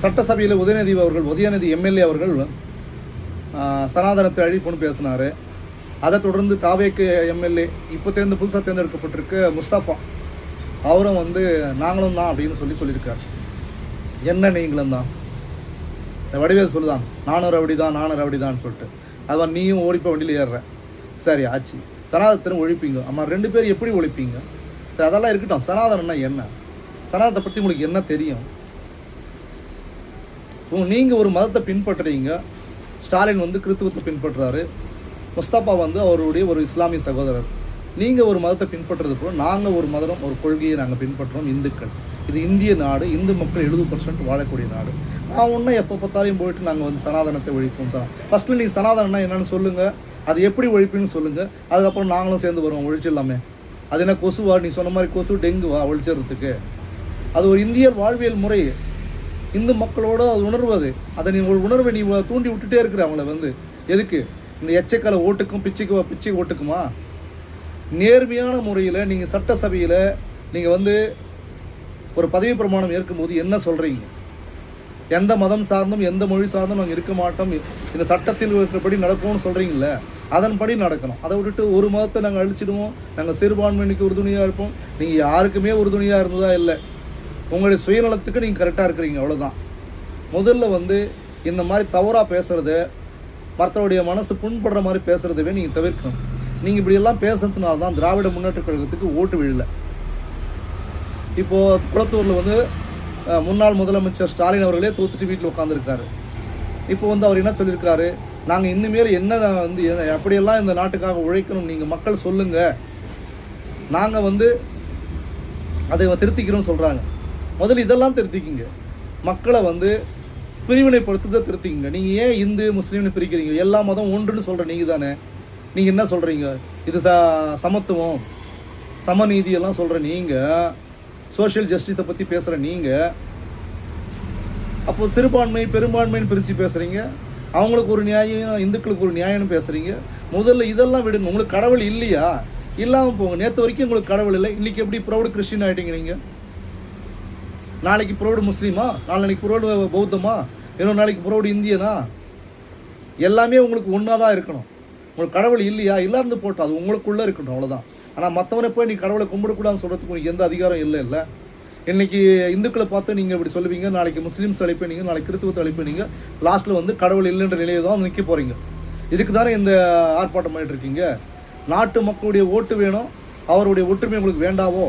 சட்டசபையில் உதயநிதி எம்எல்ஏ அவர்கள் சனாதனத்தை அழிப்புன்னு பேசினார். அதை தொடர்ந்து தாவேக்கு எம்எல்ஏ இப்போ புதுசாக தேர்ந்தெடுக்கப்பட்டிருக்க முஸ்தபா அவரும் நாங்களும் தான் அப்படின்னு சொல்லியிருக்கார். என்ன நீங்களும் தான்? இந்த வடிவேல் சொல்லுதான், நானும் ரவடிதான்னு சொல்லிட்டு. அதுதான் நீயும் ஓடிப்போ வண்டியில் ஏறுற. சரி ஆச்சு, சனாதனத்தை ஒழிப்பீங்க. அம்மா 2 பேர் எப்படி ஒழிப்பீங்க? சரி அதெல்லாம் இருக்கட்டும். சனாதனம்னா என்ன? சனாதனத்தை பற்றி உங்களுக்கு என்ன தெரியும்? நீங்கள் ஒரு மதத்தை பின்பற்றுறீங்க. ஸ்டாலின் கிறித்துவத்தை பின்பற்றுறாரு. முஸ்தபா அவருடைய ஒரு இஸ்லாமிய சகோதரர். நீங்கள் ஒரு மதத்தை பின்பற்றுறது போல நாங்கள் ஒரு மதம், ஒரு கொள்கையை நாங்கள் பின்பற்றுறோம். இந்துக்கள். இது இந்திய நாடு. இந்து மக்கள் 70% வாழக்கூடிய நாடு. நான் ஒன்றும் எப்போ பார்த்தாலையும் போயிட்டு நாங்கள் சனாதனத்தை ஒழிப்போம். ஃபஸ்ட்டில் நீங்கள் சனாதனம்னா என்னென்னு சொல்லுங்கள், அது எப்படி ஒழிப்புன்னு சொல்லுங்கள். அதுக்கப்புறம் நாங்களும் சேர்ந்து வருவோம், ஒழிச்சிடலாமே. அது என்ன கொசுவா? நீ சொன்ன மாதிரி கொசு டெங்குவா ஒழிச்சிடுறதுக்கு? அது ஒரு இந்திய வாழ்வியல் முறை. இந்து மக்களோடு அது உணர்வது. அதை நீ ஒரு உணர்வை நீ தூண்டி விட்டுட்டே இருக்கிற அவங்கள எதுக்கு? இந்த எச்சக்கால ஓட்டுக்கும் பிச்சை ஓட்டுக்குமா? நேர்மையான முறையில் நீங்கள் சட்டசபையில் நீங்கள் ஒரு பதவி பிரமாணம் ஏற்கும்போது என்ன சொல்கிறீங்க? எந்த மதம் சார்ந்தும் எந்த மொழி சார்ந்தும் நாங்கள் இருக்க மாட்டோம், இந்த சட்டத்தில் இருக்கிறபடி நடக்கும்னு சொல்கிறீங்கள, அதன்படி நடக்கணும். அதை விட்டுட்டு ஒரு மதத்தை நாங்கள் அழிச்சிடுவோம், நாங்கள் சிறுபான்மையினுக்கு உறுதுணையாக இருப்போம். நீங்கள் யாருக்குமே உறுதுணையாக இருந்ததா இல்லை. உங்களுடைய சுயநலத்துக்கு நீங்கள் கரெக்டாக இருக்கிறீங்க, அவ்வளோதான். முதல்ல இந்த மாதிரி தவறாக பேசுகிறத, மற்றவருடைய மனசு புண்படுற மாதிரி பேசுகிறதவே நீங்கள் தவிர்க்கணும். நீங்கள் இப்படியெல்லாம் பேசுறதுனால தான் திராவிட முன்னேற்ற கழகத்துக்கு ஓட்டு விழல. இப்போது குளத்தூரில் முன்னாள் முதலமைச்சர் ஸ்டாலின் அவர்களே தோத்துட்டு வீட்டில் உட்காந்துருக்காரு. இப்போ அவர் என்ன சொல்லியிருக்காரு, நாங்கள் இன்னுமேல் என்ன எப்படியெல்லாம் இந்த நாட்டுக்காக உழைக்கணும் நீங்கள் மக்கள் சொல்லுங்கள், நாங்கள் அதை திருத்திக்கிறோன்னு சொல்கிறாங்க. முதல்ல இதெல்லாம் திருத்திக்கிங்க. மக்களை பிரிவினைப்படுத்துறதை திருத்திக்கிங்க. நீங்கள் ஏன் இந்து முஸ்லீம்னு பிரிக்கிறீங்க? எல்லா மதம் ஒன்றுன்னு சொல்கிற நீங்கள் தானே. நீங்கள் என்ன சொல்கிறீங்க? இது சமத்துவம் சமநீதியெல்லாம் சொல்கிற நீங்கள், சோஷியல் ஜஸ்டிஸை பற்றி பேசுகிற நீங்கள், அப்போது சிறுபான்மை பெரும்பான்மைன்னு பிரித்து பேசுகிறீங்க. அவங்களுக்கு ஒரு நியாயம், இந்துக்களுக்கு ஒரு நியாயம்னு பேசுகிறீங்க. முதல்ல இதெல்லாம் விடுங்க. உங்களுக்கு கடவுள் இல்லையா? இல்லாமல் போங்க. நேற்று வரைக்கும் உங்களுக்கு கடவுள் இல்லை, இன்றைக்கி எப்படி ப்ரௌடு கிறிஸ்டின் ஆகிட்டீங்க நீங்கள்? நாளைக்கு ப்ரௌடு முஸ்லீமா? நாளைக்கு ப்ரௌடு பௌத்தமா? இன்னொரு நாளைக்கு ப்ரௌடு இந்தியனா? எல்லாமே உங்களுக்கு ஒன்றா தான் இருக்கணும். உங்களுக்கு கடவுள் இல்லையா? இல்லாருந்து போட்டோம், அது உங்களுக்குள்ளே இருக்கட்டும், அவ்வளோதான். ஆனால் மற்றவனை போய் நீ கடவுளை கும்பிடக்கூடாதுன்னு சொல்கிறதுக்கு உங்களுக்கு எந்த அதிகாரம் இல்லை. இன்றைக்கி இந்துக்களை பார்த்து நீங்கள் இப்படி சொல்லுவீங்க, நாளைக்கு முஸ்லீம்ஸ் அழைப்பீங்க, நாளைக்கு கிறித்துவத்தை அழைப்பீங்க, லாஸ்ட்டில் கடவுள் இல்லைன்ற நிலையை தான் நிற்க போகிறீங்க. இதுக்கு தானே இந்த ஆர்ப்பாட்டம் பண்ணிட்டு இருக்கீங்க. நாட்டு மக்களுடைய ஓட்டு வேணும், அவருடைய ஒற்றுமை உங்களுக்கு வேண்டாவோ?